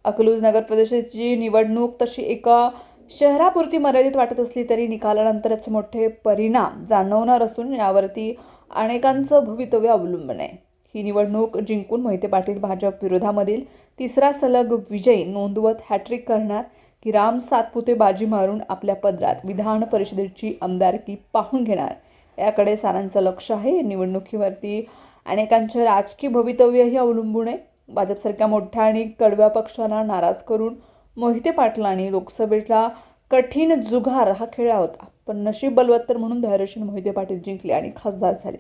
अकलूज नगर परिषदेची निवडणूक तशी एका शहरापुरती मर्यादित वाटत असली तरी निकालानंतरच मोठे परिणाम जाणवणार असून यावरती अनेकांचं भवितव्य अवलंबून आहे। ही निवडणूक जिंकून मोहिते पाटील भाजप विरोधामधील तिसरा सलग विजय नोंदवत हॅट्रिक करणार की राम सातपुते बाजी मारून आपल्या पदरात विधान परिषदेची आमदारकी पाहून घेणार, याकडे सारांचं लक्ष आहे। निवडणुकीवरती अनेकांचे राजकीय भवितव्यही अवलंबून आहे। भाजपसारख्या मोठ्या आणि कडव्या पक्षाला नाराज करून मोहिते पाटलांनी लोकसभेला कठीण जुगार हा खेळला होता, पण नशीब बलवत्तर म्हणून धैर्यशील मोहिते पाटील जिंकले आणि खासदार झाले।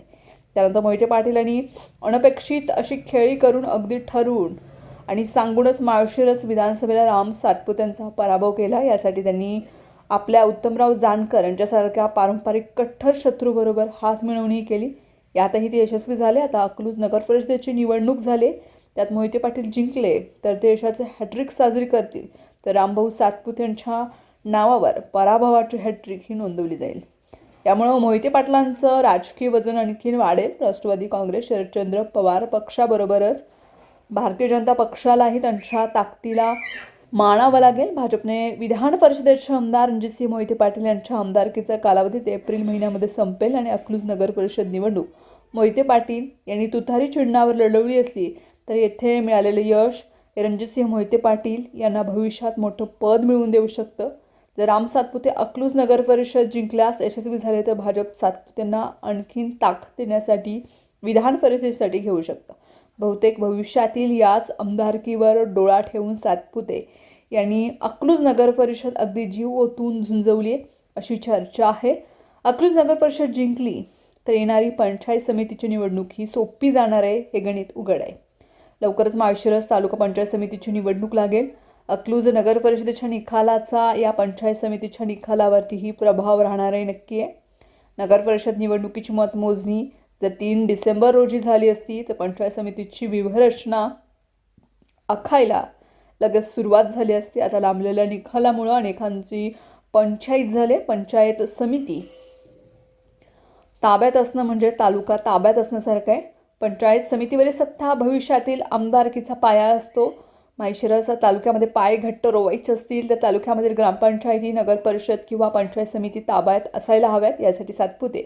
त्यानंतर मोहिते पाटीलांनी अनपेक्षित अशी खेळी करून अगदी ठरवून आणि सांगूनच माळशिरस विधानसभेला राम सातपुतेंचा पराभव केला। यासाठी त्यांनी आपल्या उत्तमराव जानकर यांच्यासारख्या पारंपरिक कट्टर शत्रूबरोबर हातमिळवणी केली, यातही ते यशस्वी झाले। आता अकलूज नगर परिषदेची निवडणूक झाली, त्यात मोहिते पाटील जिंकले तर ते यशाचे हॅट्रिक साजरी करतील, तर रामभाऊ सातपुते यांच्या नावावर पराभवाची हॅट्रिक ही नोंदवली जाईल। यामुळे मोहिते पाटलांचं राजकीय वजन आणखीन वाढेल। राष्ट्रवादी काँग्रेस शरदचंद्र पवार पक्षाबरोबरच भारतीय जनता पक्षालाही त्यांच्या ताकदीला मानावं लागेल। भाजपने विधान परिषदेचे आमदार रणजितसिंह मोहिते पाटील यांच्या आमदारकीचा कालावधी एप्रिल महिन्यामध्ये संपेल आणि अकलूज नगर परिषद निवडणूक मोहिते पाटील यांनी तुतारी चिन्हावर लढवली असली तर येथे मिळालेले यश रणजितसिंह मोहिते पाटील यांना भविष्यात मोठं पद मिळवून देऊ शकतं। जर राम सातपुते अकलूज नगर परिषद जिंकल्यास यशस्वी झाले तर भाजप सातपुतेंना आणखीन ताकद देण्यासाठी विधान परिषदेसाठी घेऊ शकतं। बहुतेक भविष्यातील याच आमदारकीवर डोळा ठेवून सातपुते यांनी अकलूज नगर परिषद अगदी जीव ओतून झुंजवली अशी चर्चा आहे। अकलूज नगर परिषद जिंकली तर येणारी पंचायत समितीची निवडणूक ही सोपी जाणार आहे, हे गणित उघड आहे। लवकरच माळशिरस तालुका पंचायत समितीची निवडणूक लागेल। अकलूज नगर परिषदेच्या निकालाचा या पंचायत समितीच्या निकालावरतीही प्रभाव राहणार आहे, नक्की आहे। नगर परिषद निवडणुकीची मतमोजणी जर 3 डिसेंबर रोजी झाली असती तर पंचायत समितीची व्यूहरचना आखायला लगेच सुरुवात झाली असती। आता लांबलेल्या निकालामुळे अनेकांची पंचायत झाले। पंचायत समिती ताब्यात असणं म्हणजे तालुका ताब्यात असण्यासारखं आहे। पंचायत समितीवरील सत्ता भविष्यातील आमदारकीचा पाया असतो। माळशिरस तालुक्यामध्ये पाय घट्ट रोवायचे असतील तर तालुक्यामधील ग्रामपंचायती, नगर परिषद किंवा पंचायत समिती ताब्यात असायला हव्यात। यासाठी सातपुते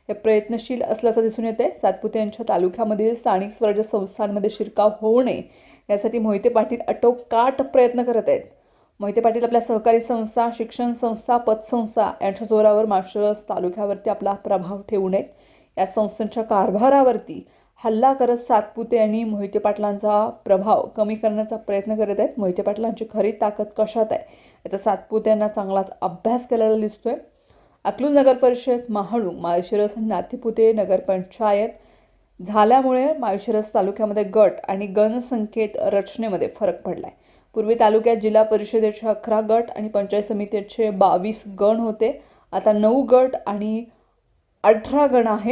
हे प्रयत्नशील असल्याचं दिसून येते। सातपुते यांच्या तालुक्यामधील स्थानिक स्वराज्य संस्थांमध्ये शिरकाव होऊ नये यासाठी मोहिते पाटील आटोकाट प्रयत्न करत आहेत। मोहिते पाटील आपल्या सहकारी संस्था, शिक्षण संस्था, पतसंस्था यांच्या जोरावर माळशिरस तालुक्यावरती आपला प्रभाव ठेवू नयेत। या संस्थांच्या कारभारावरती हल्ला करत सातपुते यांनी मोहिते पाटलांचा प्रभाव कमी करण्याचा प्रयत्न करत आहेत। मोहिते पाटलांची खरी ताकद कशात आहे याचा सातपुते यांना चांगलाच अभ्यास केलेला दिसतोय। अकलूज नगर परिषद, महाळुंग, माळशिरस आणि नातेपुते नगरपंचायत झाल्यामुळे माळशिरस तालुक्यामध्ये गट आणि गणसंख्येत रचनेमध्ये फरक पडलाय। पूर्वी तालुक्यात जिल्हा परिषदेचे 11 गट आणि पंचायत समितीचे 22 गण होते, आता 9 गट आणि 18 गण आहेत।